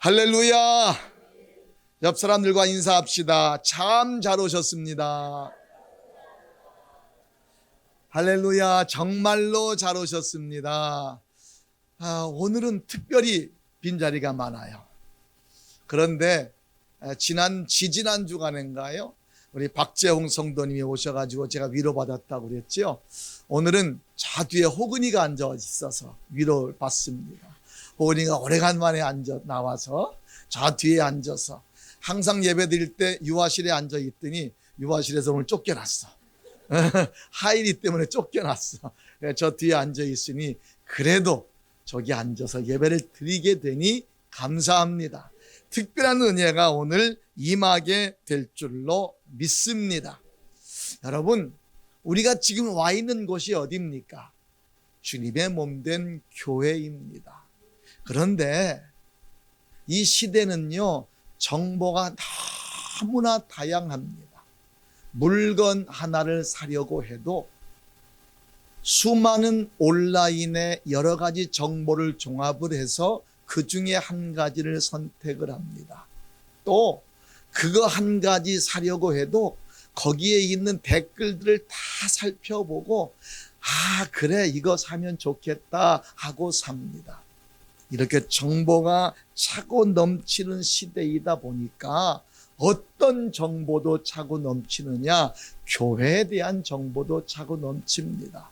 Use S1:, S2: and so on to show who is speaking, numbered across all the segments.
S1: 할렐루야. 옆 사람들과 인사합시다. 참 잘 오셨습니다. 할렐루야. 정말로 잘 오셨습니다. 오늘은 특별히 빈자리가 많아요. 그런데 지난 주간인가요? 우리 박재홍 성도님이 오셔가지고 제가 위로받았다고 그랬죠. 오늘은 저 뒤에 호근이가 앉아 있어서 위로를 받습니다. 호근이가 오래간만에 나와서 저 뒤에 앉아서 항상 예배 드릴 때 유아실에 앉아 있더니 유아실에서 오늘 쫓겨났어. 하이리 때문에 쫓겨났어. 저 뒤에 앉아 있으니 그래도 저기 앉아서 예배를 드리게 되니 감사합니다. 특별한 은혜가 오늘 임하게 될 줄로 믿습니다. 여러분, 우리가 지금 와 있는 곳이 어디입니까? 주님의 몸된 교회입니다. 그런데 이 시대는요, 정보가 너무나 다양합니다. 물건 하나를 사려고 해도 수많은 온라인의 여러 가지 정보를 종합을 해서 그 중에 한 가지를 선택을 합니다. 또 그거 한 가지 사려고 해도 거기에 있는 댓글들을 다 살펴보고 그래 이거 사면 좋겠다 하고 삽니다. 이렇게 정보가 차고 넘치는 시대이다 보니까 어떤 정보도 차고 넘치느냐? 교회에 대한 정보도 차고 넘칩니다.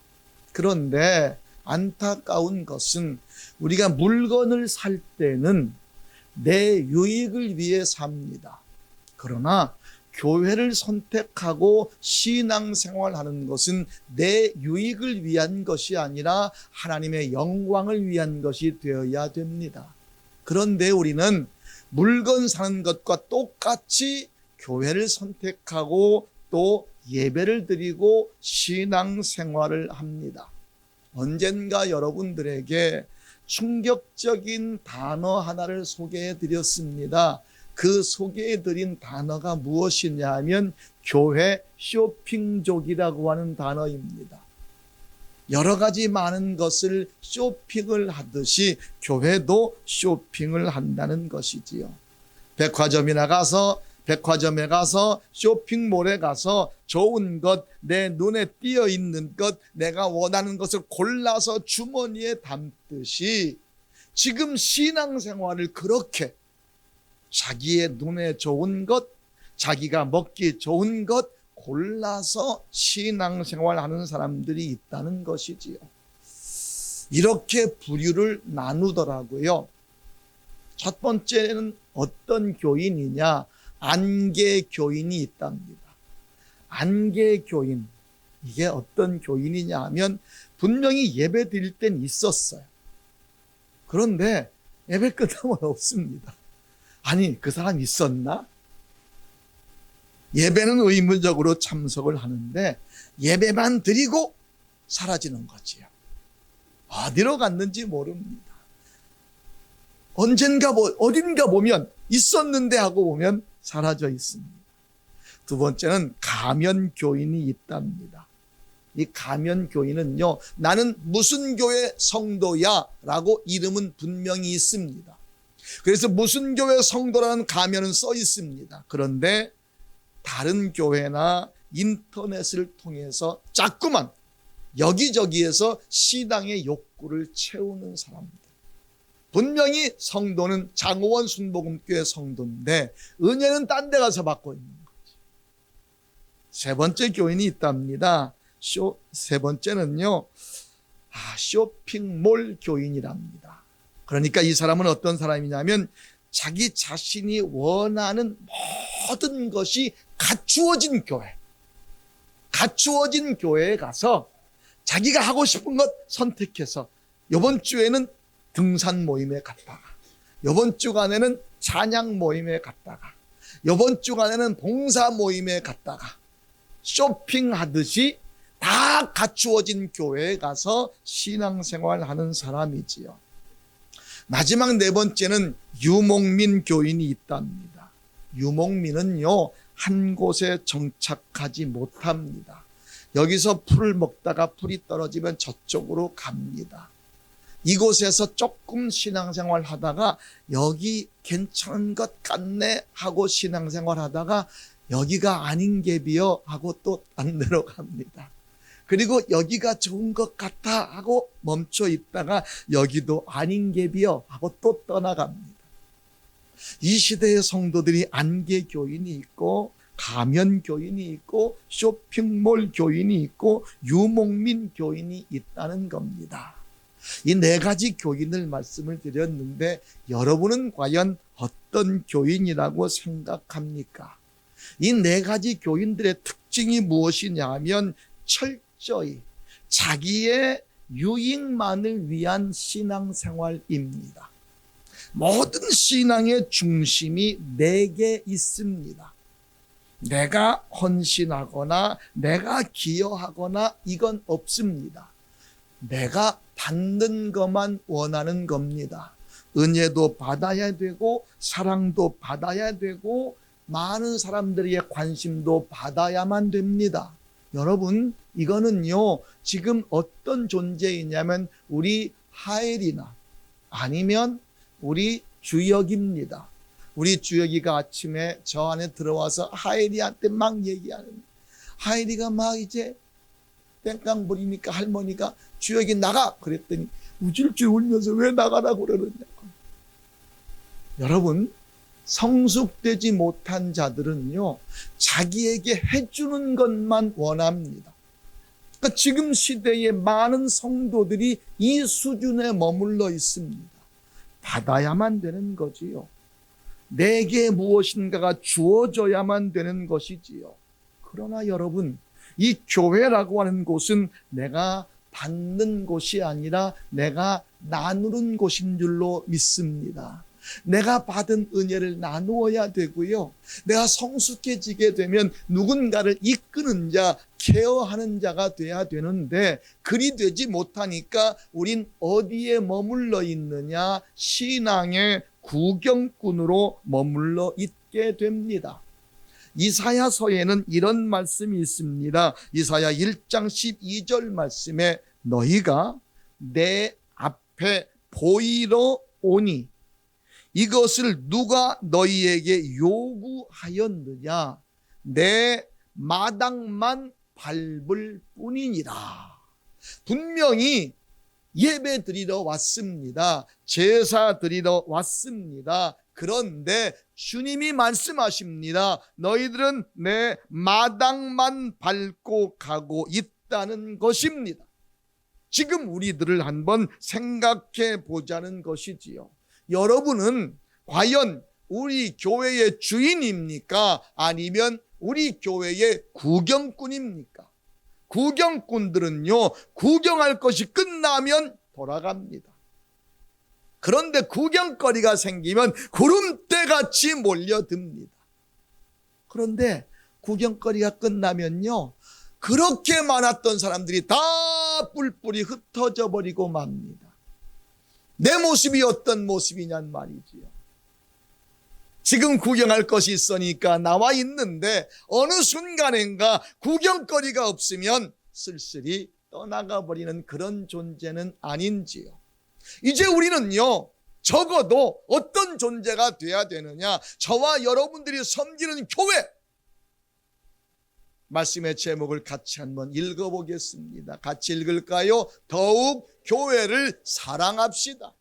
S1: 그런데 안타까운 것은 우리가 물건을 살 때는 내 유익을 위해 삽니다. 그러나 교회를 선택하고 신앙생활하는 것은 내 유익을 위한 것이 아니라 하나님의 영광을 위한 것이 되어야 됩니다. 그런데 우리는 물건 사는 것과 똑같이 교회를 선택하고 또 예배를 드리고 신앙생활을 합니다. 언젠가 여러분들에게 충격적인 단어 하나를 소개해 드렸습니다. 그 소개해 드린 단어가 무엇이냐 하면 교회 쇼핑족이라고 하는 단어입니다. 여러 가지 많은 것을 쇼핑을 하듯이 교회도 쇼핑을 한다는 것이지요. 백화점에 가서 쇼핑몰에 가서 좋은 것, 내 눈에 띄어 있는 것, 내가 원하는 것을 골라서 주머니에 담듯이 지금 신앙생활을 그렇게 자기의 눈에 좋은 것, 자기가 먹기 좋은 것 골라서 신앙생활하는 사람들이 있다는 것이지요. 이렇게 부류를 나누더라고요. 첫 번째는 어떤 교인이냐? 안개 교인이 있답니다. 안개 교인, 이게 어떤 교인이냐 하면 분명히 예배 드릴 땐 있었어요. 그런데 예배 끝나면 없습니다. 아니, 그 사람 있었나? 예배는 의무적으로 참석을 하는데 예배만 드리고 사라지는 거지요. 어디로 갔는지 모릅니다. 언젠가 어딘가 보면 있었는데 하고 보면 사라져 있습니다. 두 번째는 가면 교인이 있답니다. 이 가면 교인은요, 나는 무슨 교회 성도야 라고 이름은 분명히 있습니다. 그래서 무슨 교회 성도라는 가면은 써 있습니다. 그런데 다른 교회나 인터넷을 통해서 자꾸만 여기저기에서 신앙의 욕구를 채우는 사람들. 분명히 성도는 장호원 순복음교회 성도인데 은혜는 딴 데 가서 받고 있는 거죠. 세 번째 교인이 있답니다. 세 번째는요, 쇼핑몰 교인이랍니다. 그러니까 이 사람은 어떤 사람이냐면 자기 자신이 원하는 모든 것이 갖추어진 교회에 가서 자기가 하고 싶은 것 선택해서 이번 주에는 등산 모임에 갔다가 이번 주간에는 찬양 모임에 갔다가 이번 주간에는 봉사 모임에 갔다가 쇼핑하듯이 다 갖추어진 교회에 가서 신앙생활하는 사람이지요. 마지막 네 번째는 유목민 교인이 있답니다. 유목민은요, 한 곳에 정착하지 못합니다. 여기서 풀을 먹다가 풀이 떨어지면 저쪽으로 갑니다. 이곳에서 조금 신앙생활 하다가 여기 괜찮은 것 같네 하고 신앙생활 하다가 여기가 아닌 갭이요 하고 또 딴 데로 갑니다. 그리고 여기가 좋은 것 같아 하고 멈춰 있다가 여기도 아닌 갭이요 하고 또 떠나갑니다. 이 시대의 성도들이 안개 교인이 있고 가면 교인이 있고 쇼핑몰 교인이 있고 유목민 교인이 있다는 겁니다. 이 네 가지 교인을 말씀을 드렸는데 여러분은 과연 어떤 교인이라고 생각합니까? 이 네 가지 교인들의 특징이 무엇이냐 하면 철저히 자기의 유익만을 위한 신앙생활입니다. 모든 신앙의 중심이 내게 있습니다. 내가 헌신하거나 내가 기여하거나 이건 없습니다. 내가 받는 것만 원하는 겁니다. 은혜도 받아야 되고 사랑도 받아야 되고 많은 사람들의 관심도 받아야만 됩니다. 여러분, 이거는요 지금 어떤 존재이냐면 우리 하엘이나 아니면 우리 주혁입니다. 우리 주혁이가 아침에 저 안에 들어와서 하엘이한테 막 얘기하는, 하엘이가 막 이제 뺑깡 부리니까 할머니가 주혁이 나가 그랬더니 우쭐쭈 울면서 왜 나가라고 그러느냐고. 여러분, 성숙되지 못한 자들은요 자기에게 해주는 것만 원합니다. 그러니까 지금 시대의 많은 성도들이 이 수준에 머물러 있습니다. 받아야만 되는 거지요. 내게 무엇인가가 주어져야만 되는 것이지요. 그러나 여러분, 이 교회라고 하는 곳은 내가 받는 곳이 아니라 내가 나누는 곳인 줄로 믿습니다. 내가 받은 은혜를 나누어야 되고요. 내가 성숙해지게 되면 누군가를 이끄는 자, 케어하는 자가 돼야 되는데 그리 되지 못하니까 우린 어디에 머물러 있느냐? 신앙의 구경꾼으로 머물러 있게 됩니다. 이사야서에는 이런 말씀이 있습니다. 이사야 1장 12절 말씀에 너희가 내 앞에 보이러 오니 이것을 누가 너희에게 요구하였느냐? 내 마당만 밟을 뿐이니라. 분명히 예배 드리러 왔습니다. 제사 드리러 왔습니다. 그런데 주님이 말씀하십니다. 너희들은 내 마당만 밟고 가고 있다는 것입니다. 지금 우리들을 한번 생각해 보자는 것이지요. 여러분은 과연 우리 교회의 주인입니까? 아니면 우리 교회의 구경꾼입니까? 구경꾼들은요, 구경할 것이 끝나면 돌아갑니다. 그런데 구경거리가 생기면 구름대같이 몰려듭니다. 그런데 구경거리가 끝나면요, 그렇게 많았던 사람들이 다 뿔뿔이 흩어져 버리고 맙니다. 내 모습이 어떤 모습이냔 말이지요. 지금 구경할 것이 있으니까 나와 있는데 어느 순간인가 구경거리가 없으면 쓸쓸히 떠나가 버리는 그런 존재는 아닌지요. 이제 우리는요, 적어도 어떤 존재가 돼야 되느냐? 저와 여러분들이 섬기는 교회, 말씀의 제목을 같이 한번 읽어보겠습니다. 같이 읽을까요? 더욱 교회를 사랑합시다.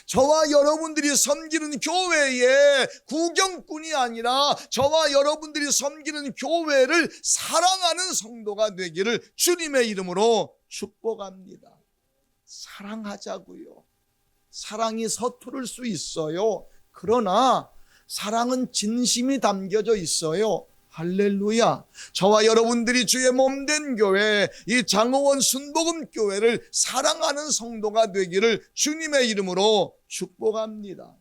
S1: 저와 여러분들이 섬기는 교회의 구경꾼이 아니라 저와 여러분들이 섬기는 교회를 사랑하는 성도가 되기를 주님의 이름으로 축복합니다. 사랑하자고요. 사랑이 서투를 수 있어요. 그러나 사랑은 진심이 담겨져 있어요. 할렐루야. 저와 여러분들이 주의 몸된 교회, 이 장호원 순복음교회를 사랑하는 성도가 되기를 주님의 이름으로 축복합니다.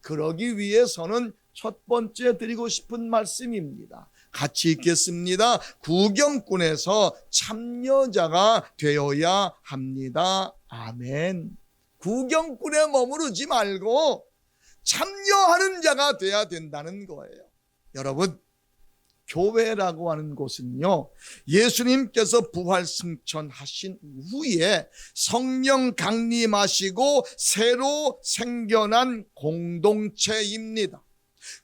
S1: 그러기 위해서는 첫 번째 드리고 싶은 말씀입니다. 같이 읽겠습니다. 구경꾼에서 참여자가 되어야 합니다. 아멘. 구경꾼에 머무르지 말고 참여하는 자가 되어야 된다는 거예요. 여러분, 교회라고 하는 곳은요, 예수님께서 부활 승천하신 후에 성령 강림하시고 새로 생겨난 공동체입니다.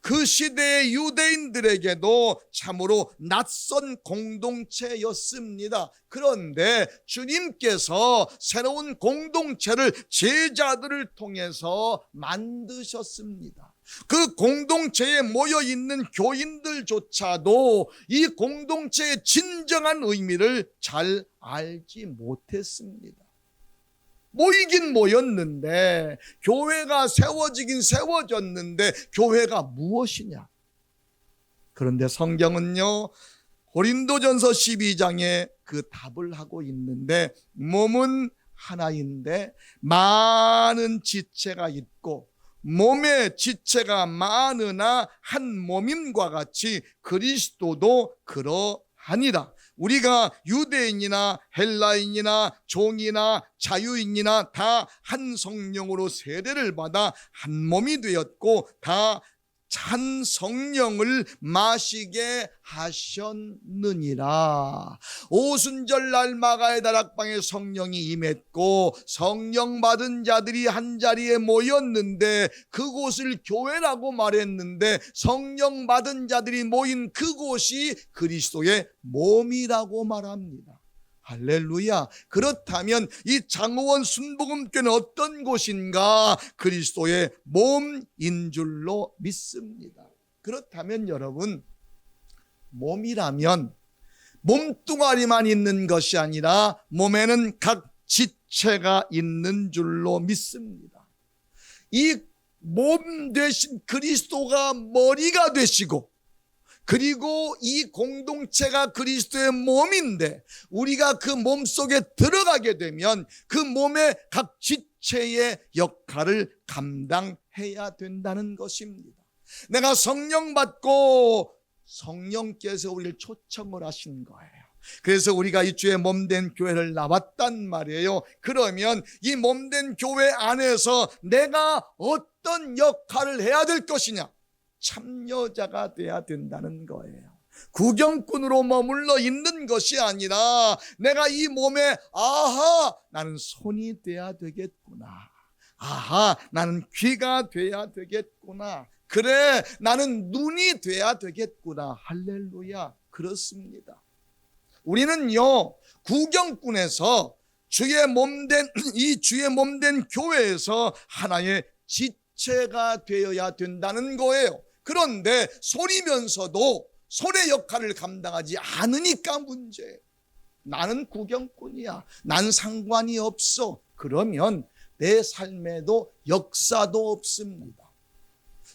S1: 그 시대의 유대인들에게도 참으로 낯선 공동체였습니다. 그런데 주님께서 새로운 공동체를 제자들을 통해서 만드셨습니다. 그 공동체에 모여 있는 교인들조차도 이 공동체의 진정한 의미를 잘 알지 못했습니다. 모이긴 모였는데, 교회가 세워지긴 세워졌는데 교회가 무엇이냐? 그런데 성경은요, 고린도전서 12장에 그 답을 하고 있는데, 몸은 하나인데 많은 지체가 있고 몸의 지체가 많으나 한 몸임과 같이 그리스도도 그러하니라. 우리가 유대인이나 헬라인이나 종이나 자유인이나 다 한 성령으로 세례를 받아 한 몸이 되었고 다 한 성령을 마시게 하셨느니라. 오순절 날 마가의 다락방에 성령이 임했고 성령 받은 자들이 한자리에 모였는데 그곳을 교회라고 말했는데, 성령 받은 자들이 모인 그곳이 그리스도의 몸이라고 말합니다. 할렐루야. 그렇다면 이 장호원 순복음교회는 어떤 곳인가? 그리스도의 몸인 줄로 믿습니다. 그렇다면 여러분, 몸이라면 몸뚱아리만 있는 것이 아니라 몸에는 각 지체가 있는 줄로 믿습니다. 이 몸 대신 그리스도가 머리가 되시고, 그리고 이 공동체가 그리스도의 몸인데 우리가 그 몸 속에 들어가게 되면 그 몸의 각 지체의 역할을 감당해야 된다는 것입니다. 내가 성령 받고 성령께서 우리를 초청을 하신 거예요. 그래서 우리가 이 주의 몸된 교회를 나왔단 말이에요. 그러면 이 몸된 교회 안에서 내가 어떤 역할을 해야 될 것이냐? 참여자가 돼야 된다는 거예요. 구경꾼으로 머물러 있는 것이 아니라 내가 이 몸에 아하, 나는 손이 돼야 되겠구나. 아하, 나는 귀가 돼야 되겠구나. 그래, 나는 눈이 돼야 되겠구나. 할렐루야. 그렇습니다. 우리는요, 구경꾼에서 주의 몸된 이 주의 몸된 교회에서 하나의 지체가 되어야 된다는 거예요. 그런데 소리면서도 소의 역할을 감당하지 않으니까 문제예요. 나는 구경꾼이야. 난 상관이 없어. 그러면 내 삶에도 역사도 없습니다.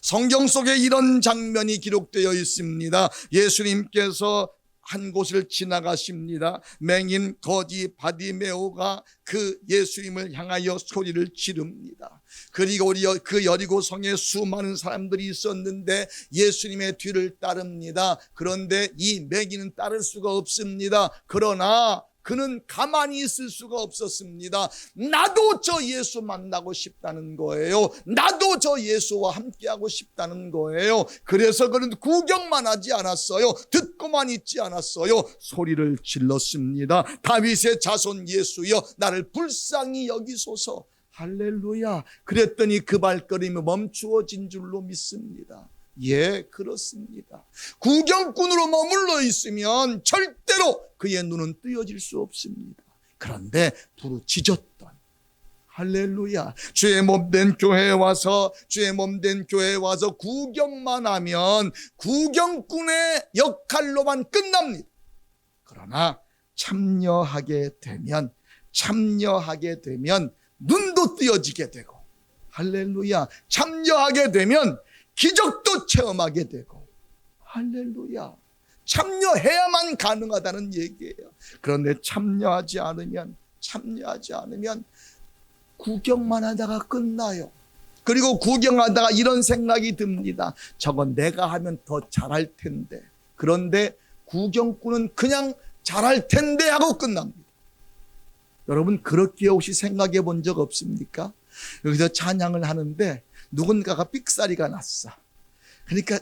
S1: 성경 속에 이런 장면이 기록되어 있습니다. 예수님께서 한 곳을 지나가십니다. 맹인 거지 바디메오가 그 예수님을 향하여 소리를 지릅니다. 그리고 그 여리고성에 수많은 사람들이 있었는데 예수님의 뒤를 따릅니다. 그런데 이 맹인은 따를 수가 없습니다. 그러나 그는 가만히 있을 수가 없었습니다. 나도 저 예수 만나고 싶다는 거예요. 나도 저 예수와 함께하고 싶다는 거예요. 그래서 그는 구경만 하지 않았어요. 듣고만 있지 않았어요. 소리를 질렀습니다. 다윗의 자손 예수여, 나를 불쌍히 여기소서. 할렐루야. 그랬더니 그 발걸음이 멈추어진 줄로 믿습니다. 예, 그렇습니다. 구경꾼으로 머물러 있으면 절대로 그의 눈은 뜨여질 수 없습니다. 그런데 부르짖었던, 할렐루야, 주의 몸된 교회에 와서 구경만 하면 구경꾼의 역할로만 끝납니다. 그러나 참여하게 되면 눈도 뜨여지게 되고, 할렐루야, 참여하게 되면 기적도 체험하게 되고, 할렐루야, 참여해야만 가능하다는 얘기예요. 그런데 참여하지 않으면 구경만 하다가 끝나요. 그리고 구경하다가 이런 생각이 듭니다. 저건 내가 하면 더 잘할 텐데. 그런데 구경꾼은 그냥 잘할 텐데 하고 끝납니다. 여러분, 그렇게 혹시 생각해 본 적 없습니까? 여기서 찬양을 하는데 누군가가 삑사리가 났어. 그러니까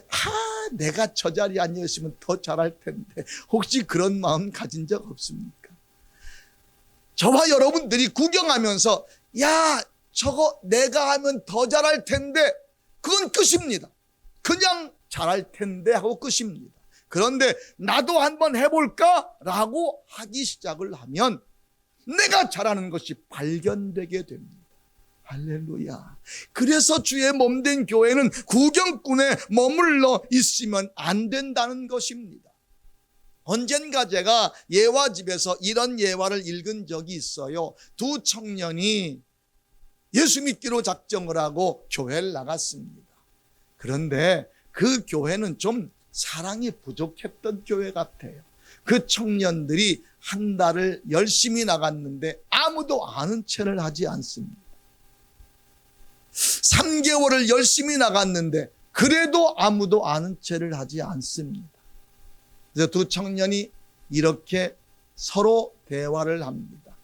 S1: 내가 저 자리에 앉아있으면 더 잘할 텐데. 혹시 그런 마음 가진 적 없습니까? 저와 여러분들이 구경하면서 야, 저거 내가 하면 더 잘할 텐데, 그건 끝입니다. 그냥 잘할 텐데 하고 끝입니다. 그런데 나도 한번 해볼까? 라고 하기 시작을 하면 내가 잘하는 것이 발견되게 됩니다. 할렐루야. 그래서 주의 몸된 교회는 구경꾼에 머물러 있으면 안 된다는 것입니다. 언젠가 제가 예화집에서 이런 예화를 읽은 적이 있어요. 두 청년이 예수 믿기로 작정을 하고 교회를 나갔습니다. 그런데 그 교회는 좀 사랑이 부족했던 교회 같아요. 그 청년들이 한 달을 열심히 나갔는데 아무도 아는 체를 하지 않습니다. 3개월을 열심히 나갔는데 그래도 아무도 아는 체를 하지 않습니다. 그래서 두 청년이 이렇게 서로 대화를 합니다.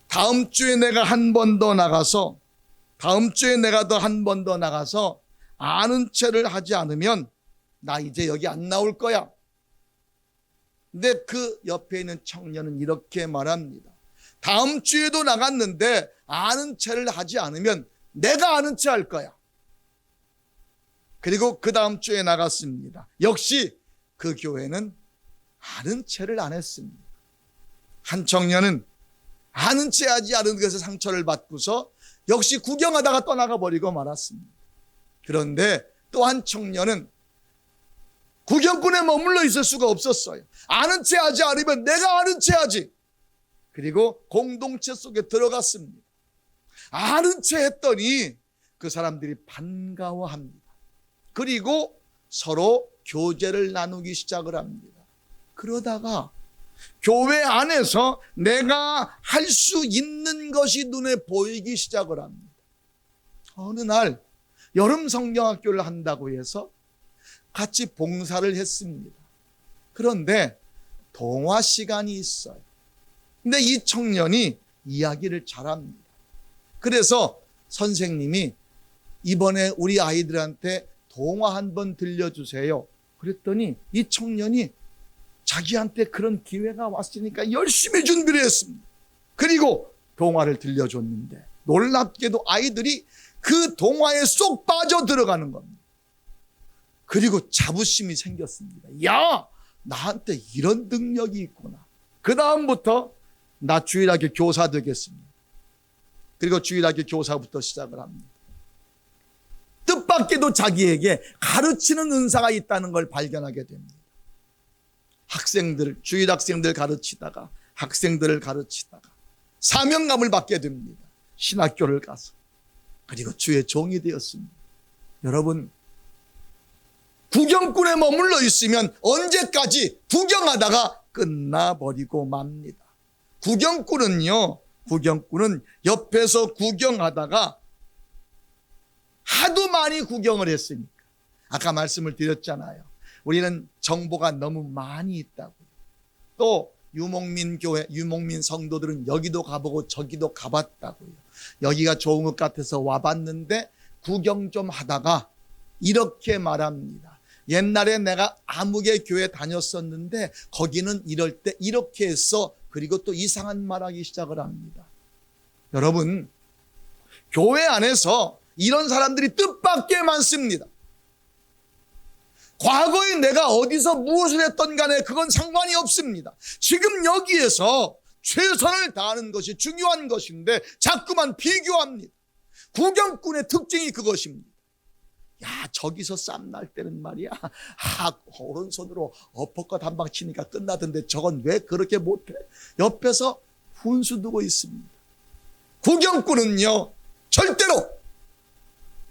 S1: 다음 주에 내가 한 번 더 나가서 아는 체를 하지 않으면 나 이제 여기 안 나올 거야. 근데 그 옆에 있는 청년은 이렇게 말합니다. 다음 주에도 나갔는데 아는 체를 하지 않으면 내가 아는 체 할 거야. 그리고 그 다음 주에 나갔습니다. 역시 그 교회는 아는 체를 안 했습니다. 한 청년은 아는 체 하지 않은 것에 상처를 받고서 역시 구경하다가 떠나가 버리고 말았습니다. 그런데 또 한 청년은 구경꾼에 머물러 있을 수가 없었어요. 아는 체 하지 않으면 내가 아는 체 하지. 그리고 공동체 속에 들어갔습니다. 아는 체 했더니 그 사람들이 반가워합니다. 그리고 서로 교제를 나누기 시작을 합니다. 그러다가 교회 안에서 내가 할 수 있는 것이 눈에 보이기 시작을 합니다. 어느 날 여름 성경학교를 한다고 해서 같이 봉사를 했습니다. 그런데 동화 시간이 있어요. 근데 이 청년이 이야기를 잘합니다. 그래서 선생님이 이번에 우리 아이들한테 동화 한번 들려주세요. 그랬더니 이 청년이 자기한테 그런 기회가 왔으니까 열심히 준비를 했습니다. 그리고 동화를 들려줬는데 놀랍게도 아이들이 그 동화에 쏙 빠져 들어가는 겁니다. 그리고 자부심이 생겼습니다. 야, 나한테 이런 능력이 있구나. 그 다음부터 나 주일학교 교사 되겠습니다. 그리고 주일학교 교사부터 시작을 합니다. 뜻밖에도 자기에게 가르치는 은사가 있다는 걸 발견하게 됩니다. 주일 학생들 가르치다가 학생들을 가르치다가 사명감을 받게 됩니다. 신학교를 가서. 그리고 주의 종이 되었습니다. 여러분, 구경꾼에 머물러 있으면 언제까지 구경하다가 끝나버리고 맙니다. 구경꾼은 옆에서 구경하다가 하도 많이 구경을 했으니까. 아까 말씀을 드렸잖아요. 우리는 정보가 너무 많이 있다고요. 또 유목민 교회, 유목민 성도들은 여기도 가보고 저기도 가봤다고요. 여기가 좋은 것 같아서 와봤는데 구경 좀 하다가 이렇게 말합니다. 옛날에 내가 아무개 교회 다녔었는데 거기는 이럴 때 이렇게 했어. 그리고 또 이상한 말하기 시작을 합니다. 여러분, 교회 안에서 이런 사람들이 뜻밖의 많습니다. 과거에 내가 어디서 무엇을 했던 간에 그건 상관이 없습니다. 지금 여기에서 최선을 다하는 것이 중요한 것인데 자꾸만 비교합니다. 구경꾼의 특징이 그것입니다. 야, 저기서 쌈 날 때는 말이야, 오른손으로 어퍼컷 한 방 치니까 끝나던데 저건 왜 그렇게 못해? 옆에서 훈수 두고 있습니다. 구경꾼은요, 절대로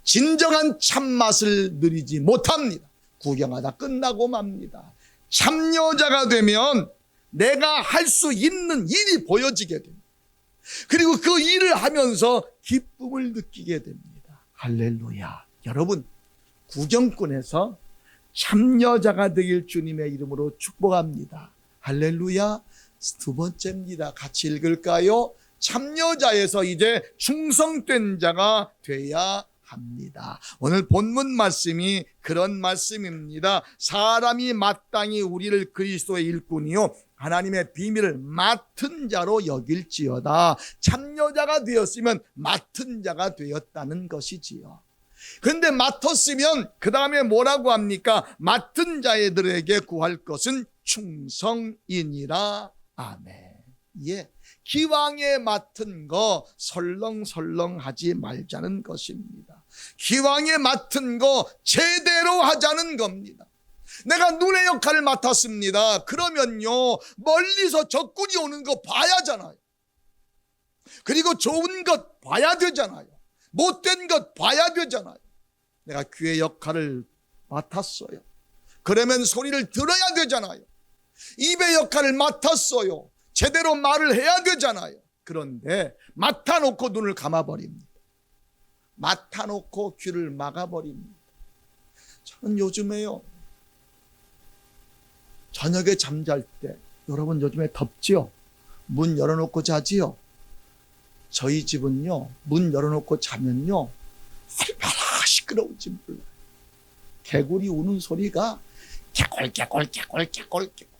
S1: 진정한 참맛을 누리지 못합니다. 구경하다 끝나고 맙니다. 참여자가 되면 내가 할 수 있는 일이 보여지게 됩니다. 그리고 그 일을 하면서 기쁨을 느끼게 됩니다. 할렐루야. 여러분, 구경꾼에서 참여자가 되길 주님의 이름으로 축복합니다. 할렐루야. 두 번째입니다. 같이 읽을까요? 참여자에서 이제 충성된 자가 돼야 합니다. 오늘 본문 말씀이 그런 말씀입니다. 사람이 마땅히 우리를 그리스도의 일꾼이요 하나님의 비밀을 맡은 자로 여길지어다. 참여자가 되었으면 맡은 자가 되었다는 것이지요. 그런데 맡았으면 그 다음에 뭐라고 합니까? 맡은 자들에게 구할 것은 충성이니라. 아멘. 예. 기왕에 맡은 거 설렁설렁하지 말자는 것입니다. 기왕에 맡은 거 제대로 하자는 겁니다. 내가 눈의 역할을 맡았습니다. 그러면요, 멀리서 적군이 오는 거 봐야 하잖아요. 그리고 좋은 것 봐야 되잖아요. 못된 것 봐야 되잖아요. 내가 귀의 역할을 맡았어요. 그러면 소리를 들어야 되잖아요. 입의 역할을 맡았어요. 제대로 말을 해야 되잖아요. 그런데 맡아놓고 눈을 감아버립니다. 맡아놓고 귀를 막아버립니다. 저는 요즘에요, 저녁에 잠잘 때, 여러분 요즘에 덥지요? 문 열어놓고 자지요? 저희 집은요, 문 열어놓고 자면요, 얼마나 시끄러운지 몰라요. 개구리 우는 소리가 깨골깨골깨골깨골.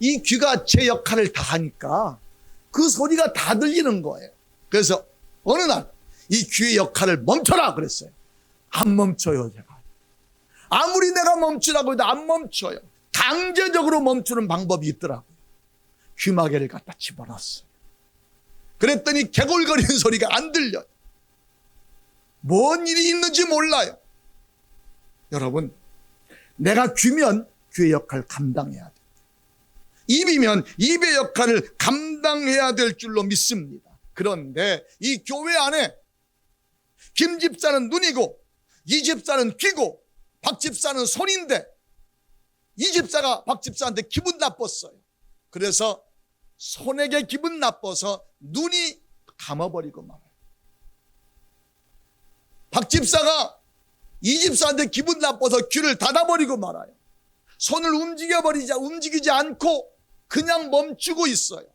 S1: 이 귀가 제 역할을 다 하니까 그 소리가 다 들리는 거예요. 그래서 어느 날 이 귀의 역할을 멈춰라 그랬어요. 안 멈춰요, 제가. 아무리 내가 멈추라고 해도 안 멈춰요. 강제적으로 멈추는 방법이 있더라고요. 귀마개를 갖다 집어넣었어요. 그랬더니 개골거리는 소리가 안 들려요. 뭔 일이 있는지 몰라요. 여러분, 내가 귀면 귀의 역할을 감당해야 돼요. 입이면 입의 역할을 감당해야 될 줄로 믿습니다. 그런데 이 교회 안에 김 집사는 눈이고 이 집사는 귀고 박 집사는 손인데 이 집사가 박 집사한테 기분 나빴어요. 그래서 손에게 기분 나빠서 눈이 감아버리고 말아요. 박 집사가 이 집사한테 기분 나빠서 귀를 닫아버리고 말아요. 손을 움직이지 않고 그냥 멈추고 있어요.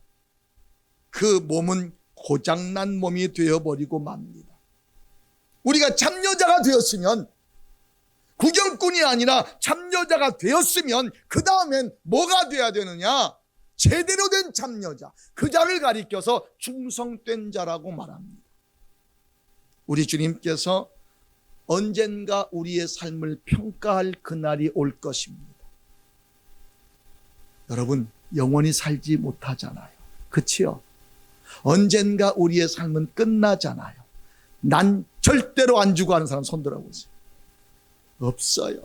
S1: 그 몸은 고장난 몸이 되어버리고 맙니다. 우리가 참여자가 되었으면, 구경꾼이 아니라 참여자가 되었으면 그 다음엔 뭐가 돼야 되느냐? 제대로 된 참여자, 그 자를 가리켜서 충성된 자라고 말합니다. 우리 주님께서 언젠가 우리의 삶을 평가할 그날이 올 것입니다. 여러분, 영원히 살지 못하잖아요. 그치요? 언젠가 우리의 삶은 끝나잖아요. 난 절대로 안 주고 하는 사람 손 들어보세요. 없어요.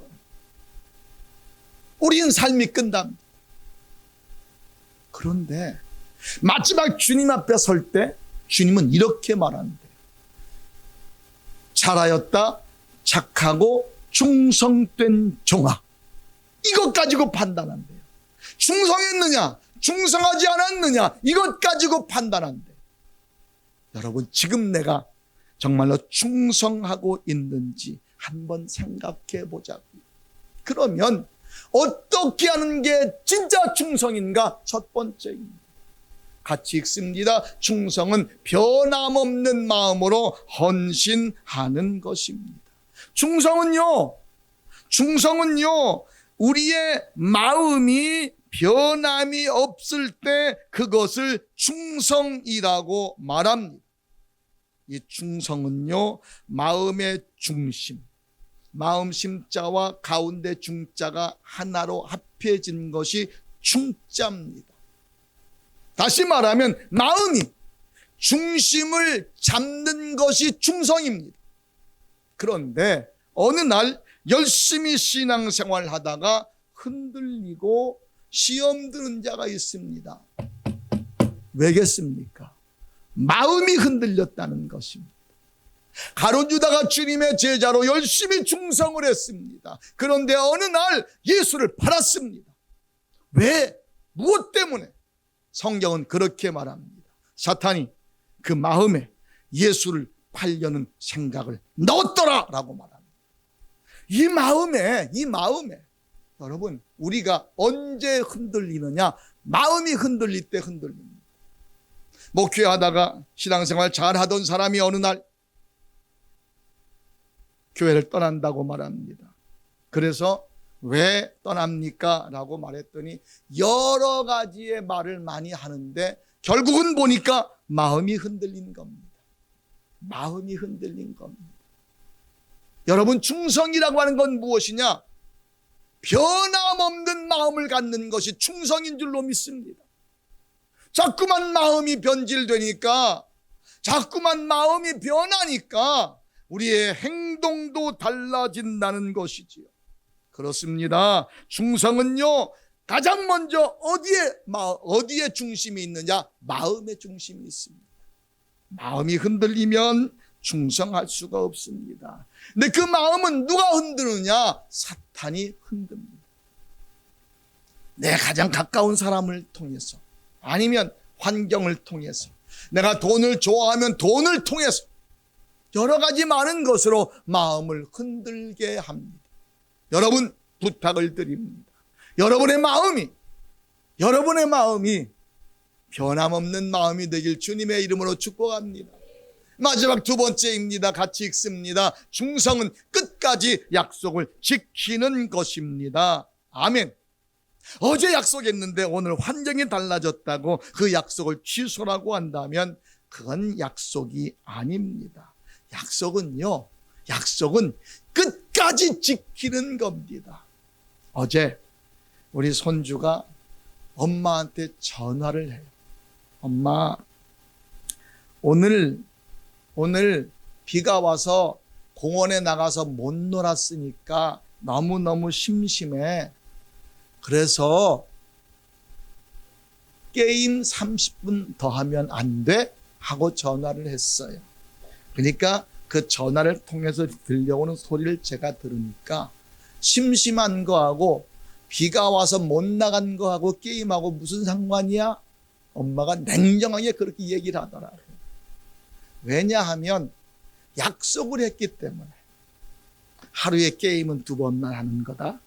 S1: 우리는 삶이 끝납니다. 그런데 마지막 주님 앞에 설 때 주님은 이렇게 말하는데요. 잘하였다, 착하고 충성된 종아. 이것 가지고 판단한대요. 충성했느냐, 충성하지 않았느냐, 이것 가지고 판단한대요. 여러분, 지금 내가 정말로 충성하고 있는지 한번 생각해 보자고요. 그러면 어떻게 하는 게 진짜 충성인가? 첫 번째입니다. 같이 읽습니다. 충성은 변함없는 마음으로 헌신하는 것입니다. 충성은요, 우리의 마음이 변함이 없을 때 그것을 충성이라고 말합니다. 이 충성은요, 마음의 중심, 마음 심자와 가운데 중자가 하나로 합해진 것이 충자입니다. 다시 말하면 마음이 중심을 잡는 것이 충성입니다. 그런데 어느 날 열심히 신앙생활 하다가 흔들리고 시험 드는 자가 있습니다. 왜겠습니까? 마음이 흔들렸다는 것입니다. 가룟 유다가 주님의 제자로 열심히 충성을 했습니다. 그런데 어느 날 예수를 팔았습니다. 왜? 무엇 때문에? 성경은 그렇게 말합니다. 사탄이 그 마음에 예수를 팔려는 생각을 넣었더라 라고 말합니다. 이 마음에 여러분, 우리가 언제 흔들리느냐? 마음이 흔들릴 때 흔들립니다. 목회하다가 신앙생활 잘하던 사람이 어느 날 교회를 떠난다고 말합니다. 그래서 왜 떠납니까? 라고 말했더니 여러 가지의 말을 많이 하는데 결국은 보니까 마음이 흔들린 겁니다. 마음이 흔들린 겁니다. 여러분, 충성이라고 하는 건 무엇이냐? 변함없는 마음을 갖는 것이 충성인 줄로 믿습니다. 자꾸만 마음이 변질되니까, 자꾸만 마음이 변하니까 우리의 행동도 달라진다는 것이지요. 그렇습니다. 충성은요, 가장 먼저 어디에 중심이 있느냐? 마음의 중심이 있습니다. 마음이 흔들리면 충성할 수가 없습니다. 근데 그 마음은 누가 흔드느냐? 사탄이 흔듭니다. 내 가장 가까운 사람을 통해서, 아니면 환경을 통해서, 내가 돈을 좋아하면 돈을 통해서 여러 가지 많은 것으로 마음을 흔들게 합니다. 여러분, 부탁을 드립니다. 여러분의 마음이 변함없는 마음이 되길 주님의 이름으로 축복합니다. 마지막 두 번째입니다. 같이 읽습니다. 충성은 끝까지 약속을 지키는 것입니다. 아멘. 어제 약속했는데 오늘 환경이 달라졌다고 그 약속을 취소라고 한다면 그건 약속이 아닙니다. 약속은 끝까지 지키는 겁니다. 어제 우리 손주가 엄마한테 전화를 해요. 엄마, 오늘 비가 와서 공원에 나가서 못 놀았으니까 너무너무 심심해. 그래서 게임 30분 더 하면 안 돼? 하고 전화를 했어요. 그러니까 그 전화를 통해서 들려오는 소리를 제가 들으니까 심심한 거하고 비가 와서 못 나간 거하고 게임하고 무슨 상관이야? 엄마가 냉정하게 그렇게 얘기를 하더라고요. 왜냐하면 약속을 했기 때문에. 하루에 게임은 2번만 하는 거다.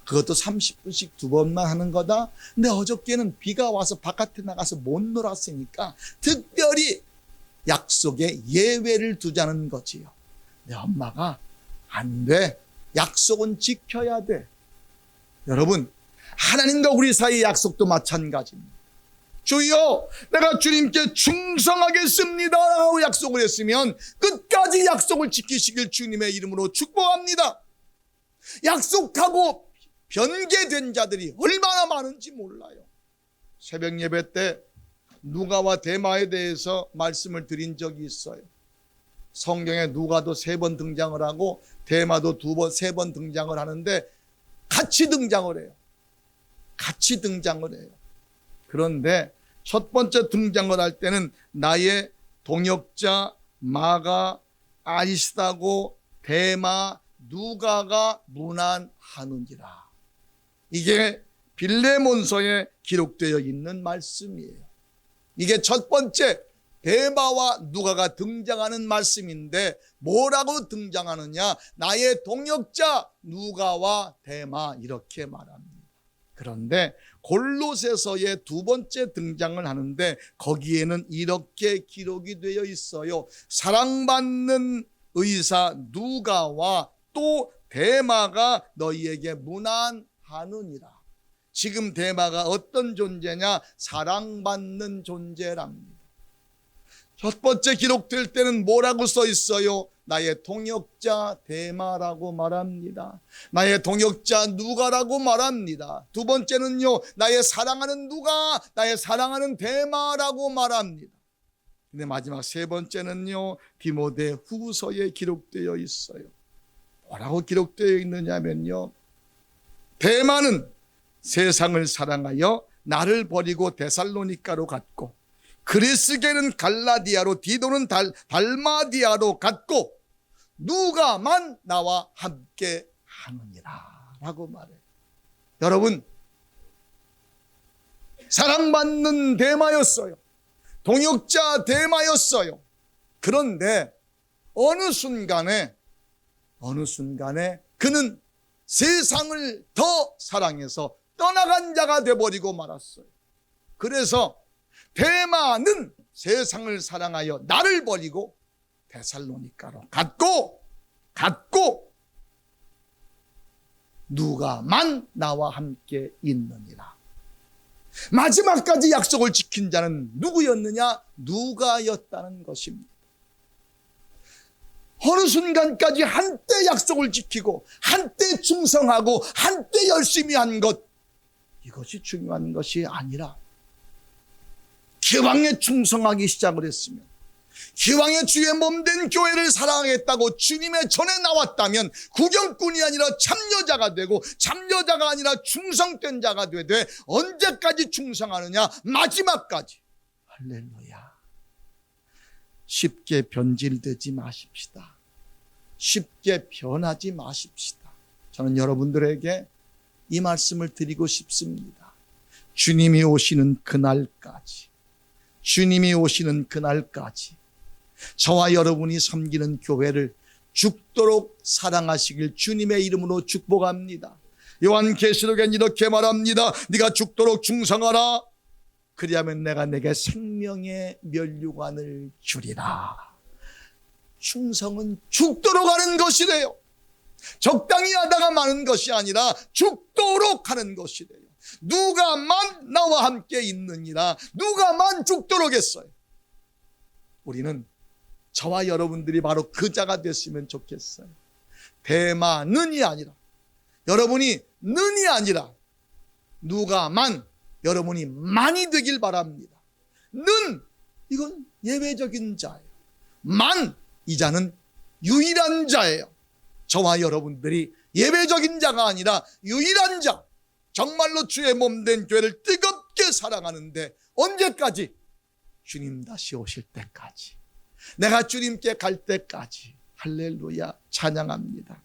S1: 그것도 30분씩 2번만 하는 거다. 근데 어저께는 비가 와서 바깥에 나가서 못 놀았으니까 특별히 약속에 예외를 두자는 거지요. 내 엄마가 안 돼. 약속은 지켜야 돼. 여러분, 하나님과 우리 사이의 약속도 마찬가지입니다. 주여, 내가 주님께 충성하겠습니다 하고 약속을 했으면 끝까지 약속을 지키시길 주님의 이름으로 축복합니다. 약속하고 변개된 자들이 얼마나 많은지 몰라요. 새벽 예배 때 누가와 데마에 대해서 말씀을 드린 적이 있어요. 성경에 누가도 3번 등장을 하고 데마도 3번 등장을 하는데 같이 등장을 해요. 같이 등장을 해요. 그런데 첫 번째 등장을 할 때는 나의 동역자 마가, 아리스다고, 데마, 누가가 문안하느니라. 이게 빌레몬서에 기록되어 있는 말씀이에요. 이게 첫 번째 데마와 누가가 등장하는 말씀인데 뭐라고 등장하느냐? 나의 동역자 누가와 데마, 이렇게 말합니다. 그런데 골로새서의 2번째 등장을 하는데 거기에는 이렇게 기록이 되어 있어요. 사랑받는 의사 누가와 또 데마가 너희에게 문안하느니라. 지금 데마가 어떤 존재냐? 사랑받는 존재랍니다. 첫 번째 기록될 때는 뭐라고 써 있어요? 나의 동역자 데마라고 말합니다. 나의 동역자 누가라고 말합니다. 두 번째는요, 나의 사랑하는 누가, 나의 사랑하는 데마라고 말합니다. 근데 마지막 3번째는요, 디모데 후서에 기록되어 있어요. 뭐라고 기록되어 있느냐면요, 데마는 세상을 사랑하여 나를 버리고 데살로니가로 갔고, 그리스게는 갈라디아로, 디도는 달마디아로 갔고, 누가만 나와 함께 하느니라 라고 말해요. 여러분, 사랑받는 데마였어요. 동역자 데마였어요. 그런데 어느 순간에 그는 세상을 더 사랑해서 떠나간 자가 되어버리고 말았어요. 그래서 데마는 세상을 사랑하여 나를 버리고 데살로니가로 갔고, 갖고 누가만 나와 함께 있느니라. 마지막까지 약속을 지킨 자는 누구였느냐? 누가였다는 것입니다. 어느 순간까지 한때 약속을 지키고 한때 충성하고 한때 열심히 한 것, 이것이 중요한 것이 아니라 기왕에 충성하기 시작을 했으면, 기왕에 주의 몸된 교회를 사랑하겠다고 주님의 전에 나왔다면 구경꾼이 아니라 참여자가 되고, 참여자가 아니라 충성된 자가 되되, 언제까지 충성하느냐? 마지막까지. 할렐루야. 쉽게 변질되지 마십시다. 쉽게 변하지 마십시다. 저는 여러분들에게 이 말씀을 드리고 싶습니다. 주님이 오시는 그날까지, 주님이 오시는 그날까지 저와 여러분이 섬기는 교회를 죽도록 사랑하시길 주님의 이름으로 축복합니다. 요한계시록엔 이렇게 말합니다. 네가 죽도록 충성하라. 그리하면 내가 내게 생명의 면류관을 주리라. 충성은 죽도록 하는 것이래요. 적당히 하다가 마는 것이 아니라 죽도록 하는 것이래요. 누가만 나와 함께 있느니라. 누가만 죽도록 했어요. 우리는, 저와 여러분들이 바로 그 자가 됐으면 좋겠어요. 대마는이 아니라, 여러분이 는이 아니라 누가만, 여러분이 많이 되길 바랍니다. 는, 이건 예외적인 자예요. 만, 이 자는 유일한 자예요. 저와 여러분들이 예외적인 자가 아니라 유일한 자, 정말로 주의 몸된 교회를 뜨겁게 사랑하는데, 언제까지? 주님 다시 오실 때까지, 내가 주님께 갈 때까지. 할렐루야. 찬양합니다.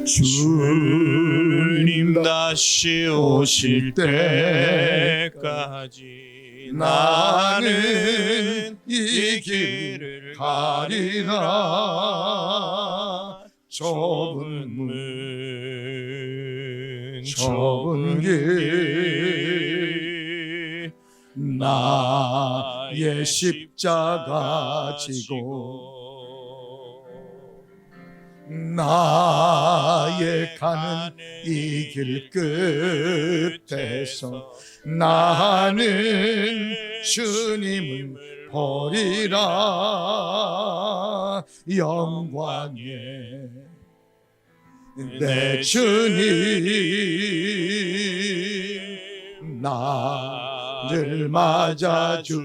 S2: 주님 다시 오실 때까지 나는 이 길을 가리라. 좁은 문, 좁은 길, 나의 십자가 지고 나의 가는 이 길 끝에서 나는 주님을 버리라. 영광의 내 주님 나를 맞아주시리.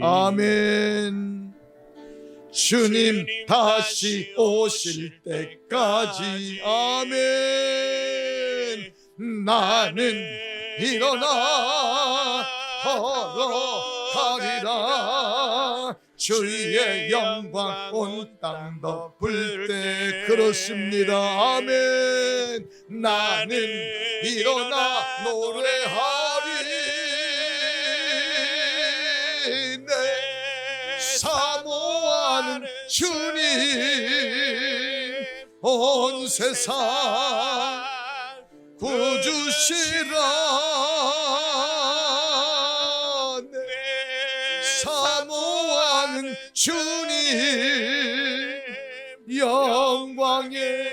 S2: 아멘. 주님 다시 오실 때까지. 아멘. 나는 일어나 걸어가리라. 주의 영광 온 땅 덮을 때. 그렇습니다. 아멘. 나는 일어나 노래하리. 내 사모하는 주님 온 세상 구주시라. 내 사모하는 주님 영광의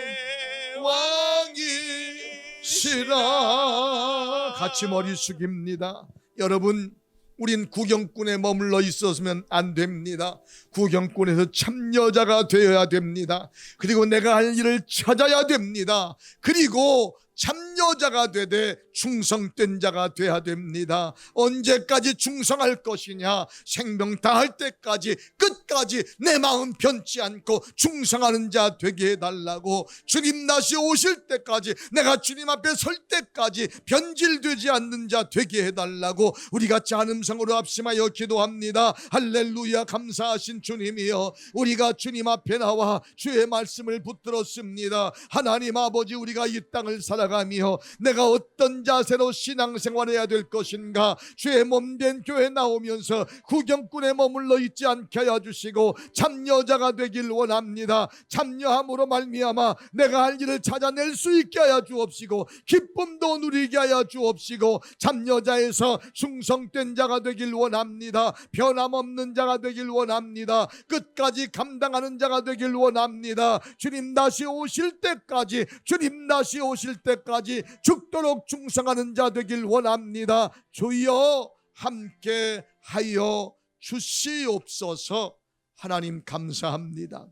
S2: 왕이시라. 같이 머리 숙입니다. 여러분, 우린 구경꾼에 머물러 있었으면 안 됩니다. 구경꾼에서 참여자가 되어야 됩니다. 그리고 내가 할 일을 찾아야 됩니다. 그리고 참여자가 되되 충성된 자가 돼야 됩니다. 언제까지 충성할 것이냐? 생명 다할 때까지, 끝까지 내 마음 변치 않고 충성하는 자 되게 해달라고. 주님 다시 오실 때까지, 내가 주님 앞에 설 때까지 변질되지 않는 자 되게 해달라고 우리 같이 한음성으로 합심하여 기도합니다. 할렐루야. 감사하신 주님이여, 우리가 주님 앞에 나와 주의 말씀을 붙들었습니다. 하나님 아버지, 우리가 이 땅을 살아가며 하여 내가 어떤 자세로 신앙생활해야 될 것인가, 주의 몸된 교회 나오면서 구경꾼에 머물러 있지 않게 하여 주시고 참여자가 되길 원합니다. 참여함으로 말미암아 내가 할 일을 찾아낼 수 있게 하여 주옵시고 기쁨도 누리게 하여 주옵시고 참여자에서 충성된 자가 되길 원합니다. 변함없는 자가 되길 원합니다. 끝까지 감당하는 자가 되길 원합니다. 주님 다시 오실 때까지, 주님 다시 오실 때까지 죽도록 충성하는 자 되길 원합니다. 주여 함께 하여 주시옵소서. 하나님 감사합니다.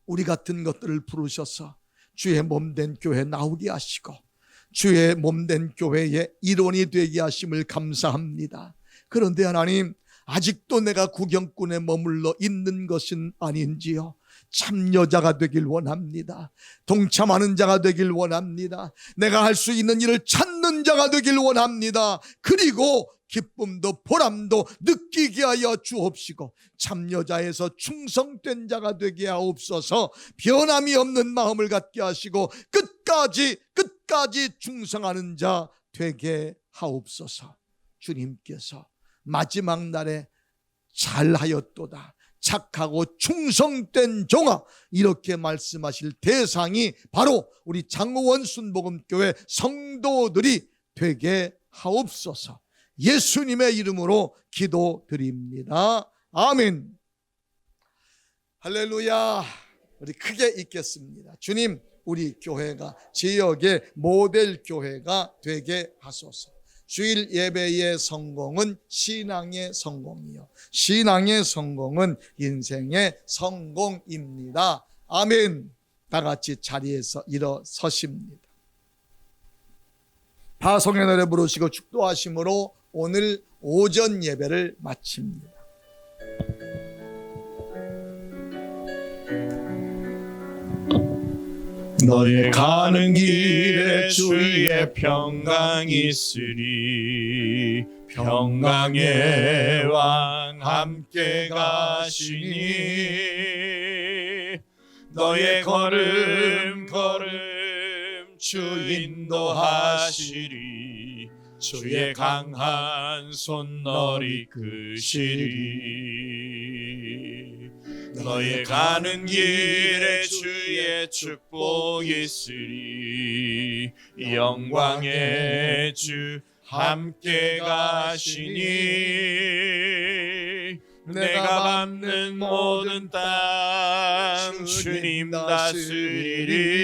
S2: 우리 같은 것들을 부르셔서 주의 몸된 교회 나오게 하시고 주의 몸된 교회의 일원이 되게 하심을 감사합니다. 그런데 하나님, 아직도 내가 구경꾼에 머물러 있는 것은 아닌지요? 참여자가 되길 원합니다. 동참하는 자가 되길 원합니다. 내가 할 수 있는 일을 찾는 자가 되길 원합니다. 그리고 기쁨도 보람도 느끼게 하여 주옵시고 참여자에서 충성된 자가 되게 하옵소서. 변함이 없는 마음을 갖게 하시고 끝까지 충성하는 자 되게 하옵소서. 주님께서 마지막 날에 잘하였도다, 착하고 충성된 종아, 이렇게 말씀하실 대상이 바로 우리 장호원 순복음교회 성도들이 되게 하옵소서. 예수님의 이름으로 기도드립니다. 아멘. 할렐루야. 우리 크게 읽겠습니다. 주님, 우리 교회가 지역의 모델 교회가 되게 하소서. 주일 예배의 성공은 신앙의 성공이요, 신앙의 성공은 인생의 성공입니다. 아멘. 다 같이 자리에서 일어서십니다. 파송의 노래 부르시고 축도하심으로 오늘 오전 예배를 마칩니다.
S3: 너의 가는 길에 주의 평강이 있으리. 평강의 왕 함께 가시니 너의 걸음 주 인도하시리. 주의 강한 손 너리 크시리. 너의 가는 길에 주의 축복 있으리. 영광의 주 함께 가시니 내가 밟는 모든 땅 주님 다스리리.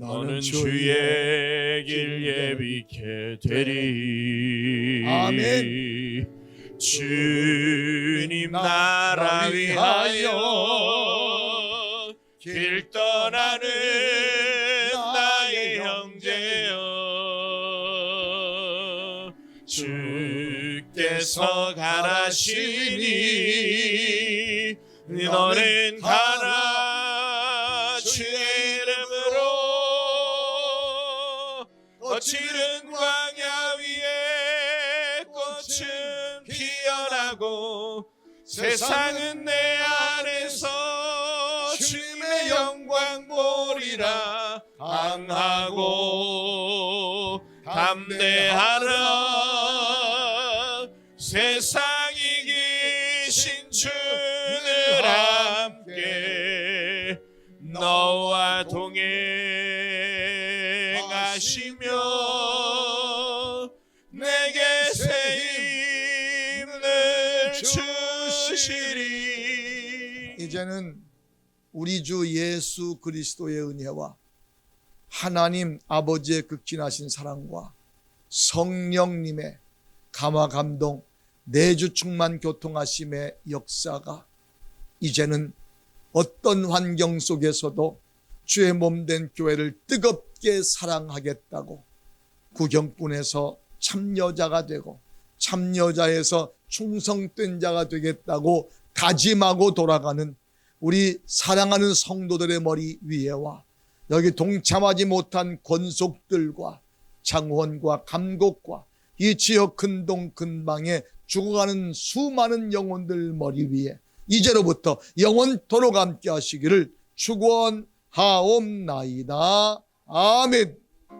S3: 너는 주의 길 예비케 되리.
S2: 아멘.
S3: 주님 나라 위하여 길 떠나는 나의 형제여, 주께서 가라시니 너는 가라. 주의 이름으로 거칠은 광야 위에 꽃은 피어나고 세상은 내 안에서 주님의 영광 보리라. 강하고 담대하라. 세상 이기신 주를 함께 너와 동행하시며 내게 새 힘을 주시리.
S2: 이제는 우리 주 예수 그리스도의 은혜와 하나님 아버지의 극진하신 사랑과 성령님의 감화 감동 내주 충만 교통하심의 역사가 이제는 어떤 환경 속에서도 주의 몸된 교회를 뜨겁게 사랑하겠다고 구경꾼에서 참여자가 되고 참여자에서 충성된 자가 되겠다고 다짐하고 돌아가는 우리 사랑하는 성도들의 머리 위에와 여기 동참하지 못한 권속들과 장원과 감곡과 이 지역 근동 근방에 죽어가는 수많은 영혼들 머리 위에 이제로부터 영원토록 함께 하시기를 축원하옵나이다.
S1: 아멘.